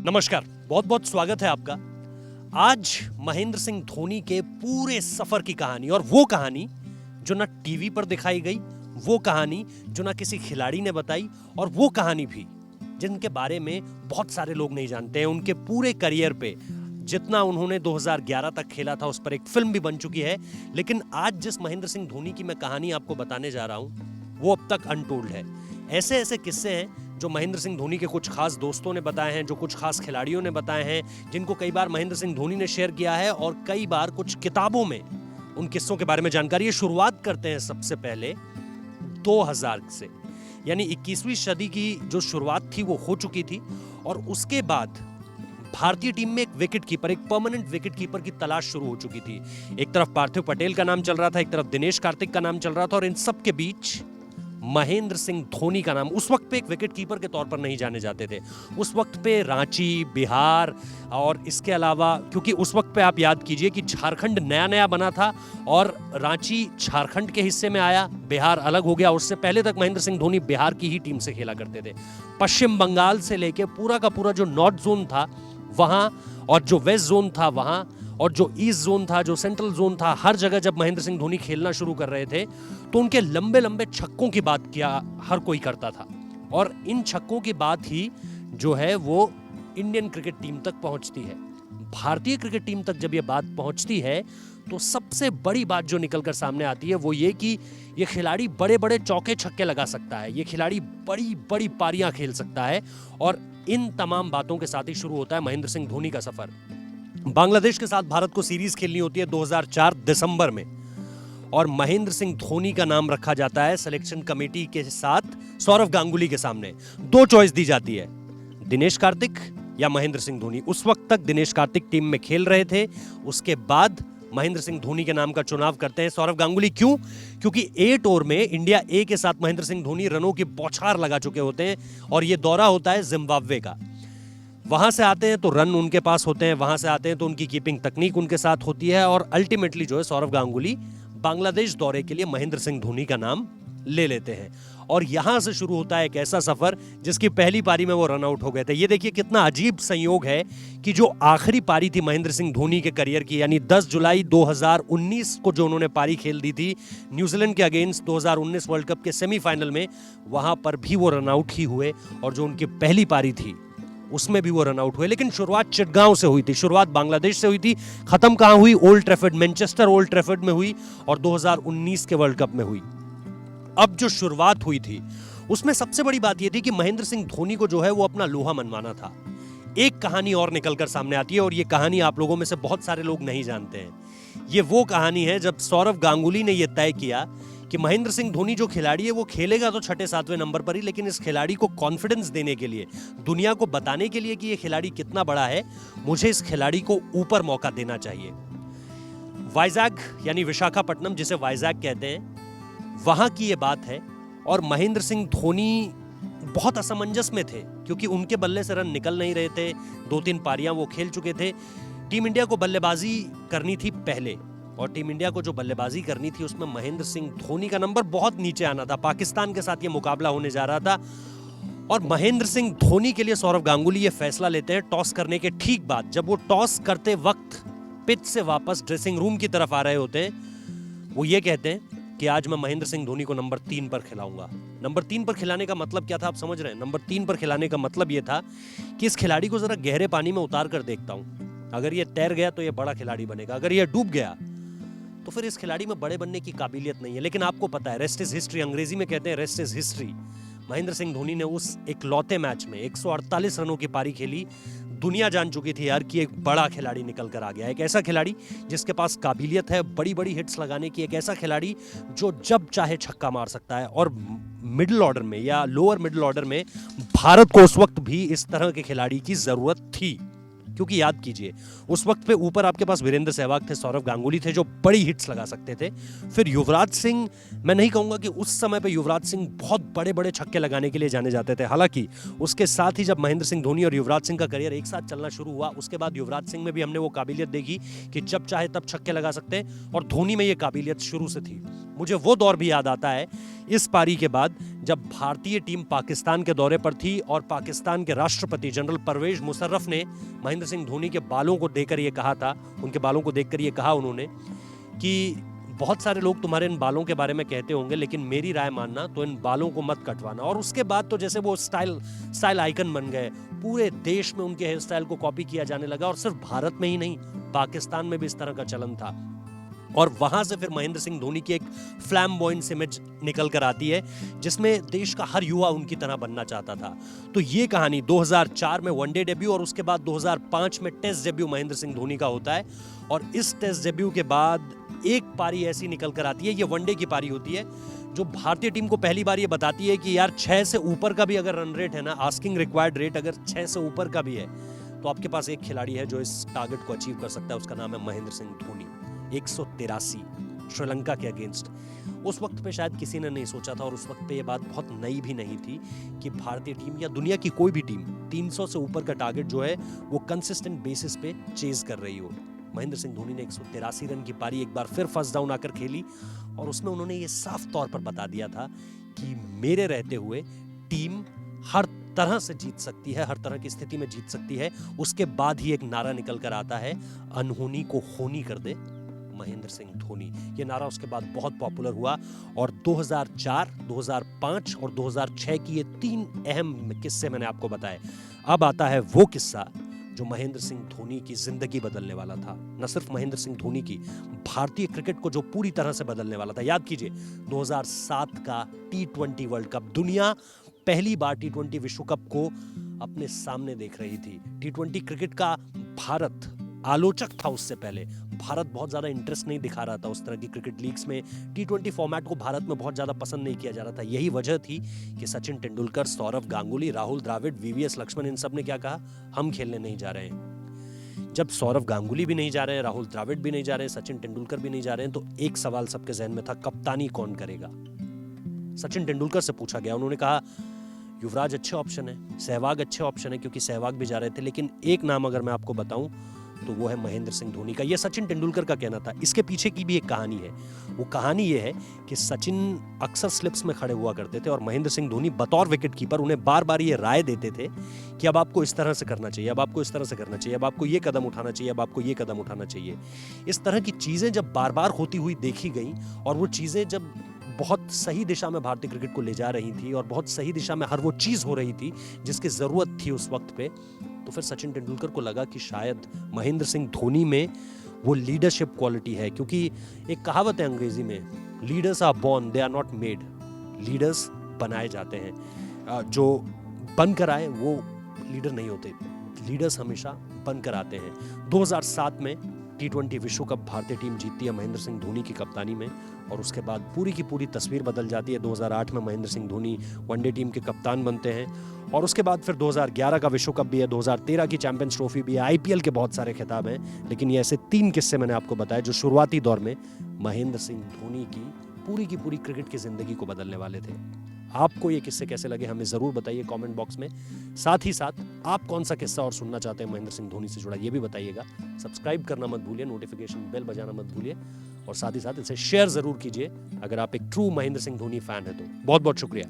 नमस्कार, बहुत बहुत स्वागत है आपका। आज महेंद्र सिंह धोनी के पूरे सफर की कहानी, और वो कहानी जो ना टीवी पर दिखाई गई, वो कहानी जो ना किसी खिलाड़ी ने बताई, और वो कहानी भी जिनके बारे में बहुत सारे लोग नहीं जानते हैं। उनके पूरे करियर पे जितना उन्होंने 2011 तक खेला था, उस पर एक फिल्म भी बन चुकी है। लेकिन आज जिस महेंद्र सिंह धोनी की मैं कहानी आपको बताने जा रहा हूं, वो अब तक अनटोल्ड है। ऐसे ऐसे किस्से हैं जो महेंद्र सिंह धोनी के कुछ खास दोस्तों ने बताए हैं, जो कुछ खास खिलाड़ियों ने बताए हैं, जिनको कई बार महेंद्र सिंह धोनी ने शेयर किया है, और कई बार कुछ किताबों में उन किस्सों के बारे में जानकारी है। शुरुआत करते हैं सबसे पहले 2000 से, यानी 21वीं सदी की जो शुरुआत थी वो हो चुकी थी, और उसके बाद भारतीय टीम में एक विकेट कीपर, एक परमानेंट विकेट कीपर की तलाश शुरू हो चुकी थी। एक तरफ पार्थिव पटेल का नाम चल रहा था, एक तरफ दिनेश कार्तिक का नाम चल रहा था, और इन सब के बीच महेंद्र सिंह धोनी का नाम उस वक्त पे एक विकेट कीपर के तौर पर नहीं जाने जाते थे। उस वक्त पे रांची, बिहार, और इसके अलावा, क्योंकि उस वक्त पे आप याद कीजिए कि झारखंड नया नया बना था और रांची झारखंड के हिस्से में आया, बिहार अलग हो गया। उससे पहले तक महेंद्र सिंह धोनी बिहार की ही टीम से खेला करते थे। पश्चिम बंगाल से लेके पूरा का पूरा जो नॉर्थ जोन था वहां, और जो वेस्ट जोन था वहां, और जो ईस्ट जोन था, जो सेंट्रल जोन था, हर जगह जब महेंद्र सिंह धोनी खेलना शुरू कर रहे थे तो उनके लंबे लंबे छक्कों की बात किया हर कोई करता था। और इन छक्कों की बात ही जो है वो इंडियन क्रिकेट टीम तक पहुंचती है। भारतीय क्रिकेट टीम तक जब ये बात पहुंचती है तो सबसे बड़ी बात जो निकलकर सामने आती है वो ये कि ये खिलाड़ी बड़े बड़े चौके छक्के लगा सकता है, ये खिलाड़ी बड़ी बड़ी पारियां खेल सकता है। और इन तमाम बातों के साथ ही शुरू होता है महेंद्र सिंह धोनी का सफर। बांग्लादेश के साथ भारत को सीरीज खेलनी होती है 2004 दिसंबर में, और महेंद्र सिंह धोनी का नाम रखा जाता है सिलेक्शन कमेटी के साथ सौरव गांगुली के सामने। दो चॉइस दी जाती है, दिनेश कार्तिक या महेंद्र सिंह धोनी। उस वक्त तक दिनेश कार्तिक टीम में खेल रहे थे, उसके बाद महेंद्र सिंह धोनी के नाम का चुनाव करते हैं सौरव गांगुली। क्यों? क्योंकि 8 ओवर में इंडिया ए के साथ महेंद्र सिंह धोनी रनों की बौछार लगा चुके होते हैं, और यह दौरा होता है जिम्बाब्वे का। वहां से आते हैं तो रन उनके पास होते हैं, वहां से आते हैं तो उनकी कीपिंग तकनीक उनके साथ होती है, और अल्टीमेटली जो है सौरव गांगुली बांग्लादेश दौरे के लिए महेंद्र सिंह धोनी का नाम ले लेते हैं। और यहां से शुरू होता है एक ऐसा सफर जिसकी पहली पारी में वो रन आउट हो गए थे। ये देखिए कितना अजीब संयोग है कि जो आखिरी पारी थी महेंद्र सिंह धोनी के करियर की, यानी 10 जुलाई 2019 को जो उन्होंने पारी खेल दी थी न्यूजीलैंड के अगेंस्ट 2019 वर्ल्ड कप के सेमीफाइनल में, वहां पर भी वो रन आउट ही हुए, और जो उनकी पहली पारी थी उसमें भी वो रन आउट हुए। लेकिन शुरुआत चिटगांव से हुई थी, शुरुआत बांग्लादेश से हुई थी। खत्म कहां हुई? Old Trafford, Manchester old Trafford में हुई, और 2019 के वर्ल्ड कप में हुई। अब जो शुरुआत हुई थी उसमें सबसे बड़ी बात यह थी कि महेंद्र सिंह धोनी को जो है वो अपना लोहा मनवाना था। एक कहानी और निकलकर सामने आती है, और ये कहानी आप लोगों में से बहुत सारे लोग नहीं जानते हैं। ये वो कहानी है जब सौरव गांगुली ने यह तय किया कि महेंद्र सिंह धोनी जो खिलाड़ी है वो खेलेगा तो 6-7वें नंबर पर ही, लेकिन इस खिलाड़ी को कॉन्फिडेंस देने के लिए, दुनिया को बताने के लिए कि ये खिलाड़ी कितना बड़ा है, मुझे इस खिलाड़ी को ऊपर मौका देना चाहिए। वाइजैग यानी विशाखापट्टनम, जिसे वाइजैग कहते हैं, वहां की ये बात है। और महेंद्र सिंह धोनी बहुत असमंजस में थे क्योंकि उनके बल्ले से रन निकल नहीं रहे थे। 2-3 पारियां वो खेल चुके थे। टीम इंडिया को बल्लेबाजी करनी थी पहले, और टीम इंडिया को जो बल्लेबाजी करनी थी उसमें महेंद्र सिंह धोनी का नंबर बहुत नीचे आना था। पाकिस्तान के साथ ये मुकाबला होने जा रहा था, और महेंद्र सिंह धोनी के लिए सौरव गांगुली ये फैसला लेते हैं टॉस करने के ठीक बाद। जब वो टॉस करते वक्त पिच से वापस ड्रेसिंग रूम की तरफ आ रहे होते हैं, वो ये कहते हैं कि आज मैं महेंद्र सिंह धोनी को नंबर 3 पर खिलाऊंगा। नंबर 3 पर खिलाने का मतलब क्या था, आप समझ रहे हैं? नंबर 3 पर खिलाने का मतलब यह था कि इस खिलाड़ी को जरा गहरे पानी में उतार कर देखता हूं। अगर ये तैर गया तो ये बड़ा खिलाड़ी बनेगा, अगर ये डूब गया तो फिर इस खिलाड़ी में बड़े बनने की काबिलियत नहीं है। लेकिन आपको पता है, रेस्ट इज हिस्ट्री, अंग्रेजी में कहते हैं rest is history. Mahendra Singh Dhoni ने उस इकलौते मैच में 148 रनों की पारी खेली। दुनिया जान चुकी थी यार कि एक बड़ा खिलाड़ी निकल कर आ गया, एक ऐसा खिलाड़ी जिसके पास काबिलियत है बड़ी बड़ी हिट्स लगाने की, एक ऐसा खिलाड़ी जो जब चाहे छक्का मार सकता है। और मिडिल ऑर्डर में या लोअर मिडिल ऑर्डर में भारत को उस वक्त भी इस तरह के खिलाड़ी की जरूरत थी, क्योंकि याद कीजिए उस वक्त पे ऊपर आपके पास वीरेंद्र सहवाग थे, सौरव गांगुली थे जो बड़ी हिट्स लगा सकते थे। फिर युवराज सिंह, मैं नहीं कहूंगा कि उस समय पे युवराज सिंह बहुत बड़े बड़े छक्के लगाने के लिए जाने जाते थे। हालांकि उसके साथ ही जब महेंद्र सिंह धोनी और युवराज सिंह का करियर एक साथ चलना शुरू हुआ, उसके बाद युवराज सिंह में भी हमने वो काबिलियत देखी कि जब चाहे तब छक्के लगा सकते हैं, और धोनी में ये काबिलियत शुरू से थी। मुझे वो दौर भी याद आता है इस पारी के बाद जब भारतीय टीम पाकिस्तान के दौरे पर थी और पाकिस्तान के राष्ट्रपति जनरल परवेज मुशर्रफ ने महेंद्र सिंह धोनी के बालों को देखकर ये कहा था, उनके बालों को देखकर ये कहा उन्होंने कि बहुत सारे लोग तुम्हारे इन बालों के बारे में कहते होंगे, लेकिन मेरी राय मानना तो इन बालों को मत कटवाना। और उसके बाद तो जैसे वो स्टाइल आइकन बन गए, पूरे देश में उनके हेयर स्टाइल को कॉपी किया जाने लगा और सिर्फ भारत में ही नहीं, पाकिस्तान में भी इस तरह का चलन था। और वहां से फिर महेंद्र सिंह धोनी की एक फ्लैम्बॉयंट इमेज निकल कर आती है जिसमें देश का हर युवा उनकी तरह बनना चाहता था। तो ये कहानी 2004 में वनडे डेब्यू और उसके बाद 2005 में टेस्ट डेब्यू महेंद्र सिंह धोनी का होता है। और इस टेस्ट डेब्यू के बाद एक पारी ऐसी निकल कर आती है, ये वनडे की पारी होती है, जो भारतीय टीम को पहली बार ये बताती है कि यार 6 से ऊपर का भी अगर रन रेट है ना, आस्किंग रिक्वायर्ड रेट अगर 6 से ऊपर का भी है, तो आपके पास एक खिलाड़ी है जो इस टारगेट को अचीव कर सकता है। उसका नाम है महेंद्र सिंह धोनी। 183 श्रीलंका के अगेंस्ट। उस वक्त पे शायद किसी ने नहीं सोचा था और उस वक्त पे ये बात बहुत नई भी नहीं थी कि भारतीय टीम या दुनिया की कोई भी टीम 300 से ऊपर का टारगेट जो है वो कंसिस्टेंट बेसिस पे चेज कर रही हो। महेंद्र सिंह धोनी ने 183 रन की पारी एक बार फिर फर्स्ट डाउन आकर खेली और उसमें उन्होंने ये साफ तौर पर बता दिया था कि मेरे रहते हुए टीम हर तरह से जीत सकती है, हर तरह की स्थिति में जीत सकती है। उसके बाद ही एक नारा निकल कर आता है, अनहोनी को होनी कर दे महेंद्र सिंह धोनी। ये नारा उसके बाद बहुत पॉपुलर हुआ और 2004, 2005 और 2006 की ये 3 अहम किस्से मैंने आपको बताए। अब आता है वो किस्सा जो महेंद्र सिंह धोनी की जिंदगी बदलने वाला था। न सिर्फ महेंद्र सिंह धोनी की, भारतीय क्रिकेट को जो पूरी तरह से बदलने वाला था। याद कीजिए 2007 का T20 वर्ल्ड कप, दुनिया पहली बार T20 विश्व कप को अपने सामने देख रही थी। T20 क्रिकेट का भारत आलोचक था। उससे पहले भारत बहुत ज्यादा इंटरेस्ट नहीं दिखा रहा था उस तरह की क्रिकेट लीग्स में। T20 फॉर्मेट को भारत में बहुत ज्यादा पसंद नहीं किया जा रहा था। यही वजह थी कि सचिन तेंदुलकर, सौरव गांगुली, राहुल द्रविड़, VVS लक्ष्मण, इन सब ने क्या कहा, हम खेलने नहीं जा रहे हैं। जब सौरव गांगुली भी नहीं जा रहे हैं, राहुल द्रविड़ भी नहीं जा रहे हैं, सचिन तेंदुलकर भी नहीं जा रहे हैं, तो एक सवाल सबके जहन में था, कप्तानी कौन करेगा। सचिन तेंदुलकर से पूछा गया, उन्होंने कहा युवराज अच्छे ऑप्शन है, सहवाग अच्छे ऑप्शन है, क्योंकि सहवाग भी जा रहे थे, लेकिन एक नाम अगर मैं आपको बताऊं तो वो है महेंद्र सिंह धोनी का। ये सचिन तेंदुलकर का कहना था। इसके पीछे की भी एक कहानी है। वो कहानी ये है कि सचिन अक्सर स्लिप्स में खड़े हुआ करते थे और महेंद्र सिंह धोनी बतौर विकेट कीपर उन्हें बार बार ये राय देते थे कि अब आपको इस तरह से करना चाहिए, अब आपको इस तरह से करना चाहिए, अब आपको ये कदम उठाना चाहिए, अब आपको ये कदम उठाना चाहिए। इस तरह की चीजें जब बार बार होती हुई देखी गई और वो चीजें जब बहुत सही दिशा में भारतीय क्रिकेट को ले जा रही थी और बहुत सही दिशा में हर वो चीज हो रही थी जिसकी जरूरत थी उस वक्त पे, तो फिर सचिन तेंदुलकर को लगा कि शायद महेंद्र सिंह धोनी में वो लीडरशिप क्वालिटी है। क्योंकि एक कहावत है अंग्रेजी में, leaders are born, they are not made. Leaders बनाए जाते हैं, जो बनकर आए वो लीडर नहीं होते, लीडर्स हमेशा बनकर आते हैं। 2007 में T20 विश्व कप भारतीय टीम जीतती है महेंद्र सिंह धोनी की कप्तानी में और उसके बाद पूरी की पूरी तस्वीर बदल जाती है। 2008 में महेंद्र सिंह धोनी वनडे टीम के कप्तान बनते हैं और उसके बाद फिर 2011 का विश्व कप भी है, 2013 की चैंपियंस ट्रॉफी भी है, IPL के बहुत सारे खिताब हैं। लेकिन ये ऐसे 3 किस्से मैंने आपको बताए जो शुरुआती दौर में महेंद्र सिंह धोनी की पूरी क्रिकेट की जिंदगी को बदलने वाले थे। आपको ये किस्से कैसे लगे हमें जरूर बताइए कमेंट बॉक्स में। साथ ही साथ आप कौन सा किस्सा और सुनना चाहते हैं महेंद्र सिंह धोनी से जुड़ा, ये भी बताइएगा। सब्सक्राइब करना मत भूलिए, नोटिफिकेशन बेल बजाना मत भूलिए और साथ ही साथ इसे शेयर जरूर कीजिए अगर आप एक ट्रू महेंद्र सिंह धोनी फैन है तो। बहुत बहुत शुक्रिया।